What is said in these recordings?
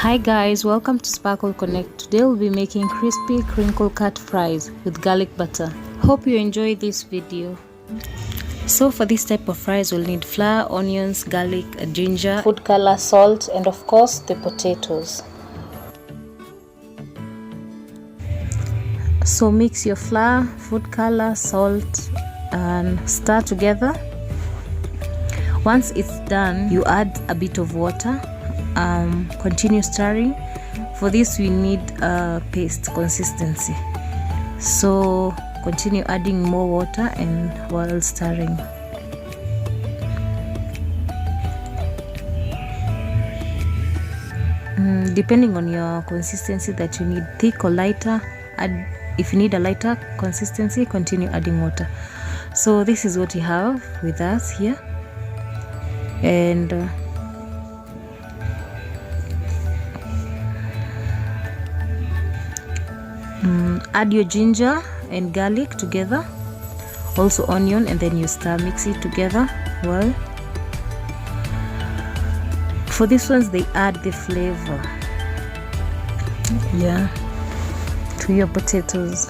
Hi guys, welcome to Sparkle Connect. Today we'll be making crispy crinkle cut fries with garlic butter. Hope you enjoy this video. So for this type of fries we'll need flour, onions, garlic, ginger, food color, salt, and of course the potatoes. So mix your flour, food color, salt and stir together. Once it's done, you add a bit of water. Continue stirring. For this we need a paste consistency, so continue adding more water and while stirring. Depending on your consistency that you need, thick or lighter, if you need a lighter consistency, continue adding water. So this is what you have with us here, and add your ginger and garlic together, also onion, and then you mix it together well. For these ones they add the flavor to your potatoes.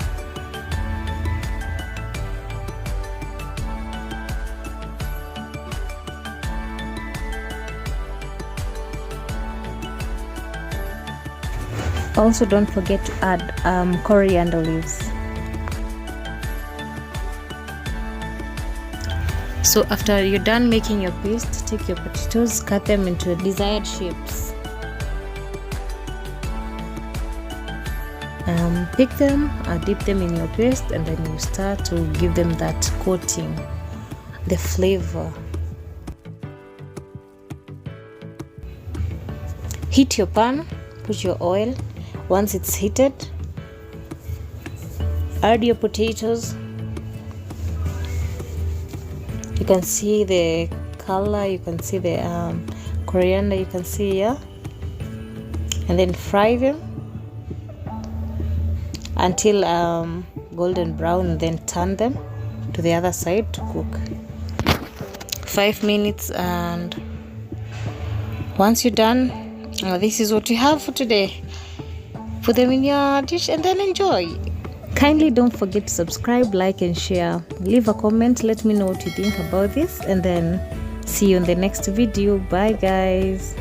Also don't forget to add coriander leaves. So after you're done making your paste, take your potatoes, cut them into desired shapes. Pick them, dip them in your paste, and then you start to give them that coating, the flavor. Heat your pan, put your oil. Once it's heated, add your potatoes. You can see the color, you can see the coriander, you can see here, and then fry them until golden brown, and then turn them to the other side to cook 5 minutes. And once you're done, this is what you have for today. Put them in your dish and then enjoy. Kindly don't forget to subscribe, like and share. Leave a comment, let me know what you think about this, and then see you in the next video. Bye guys.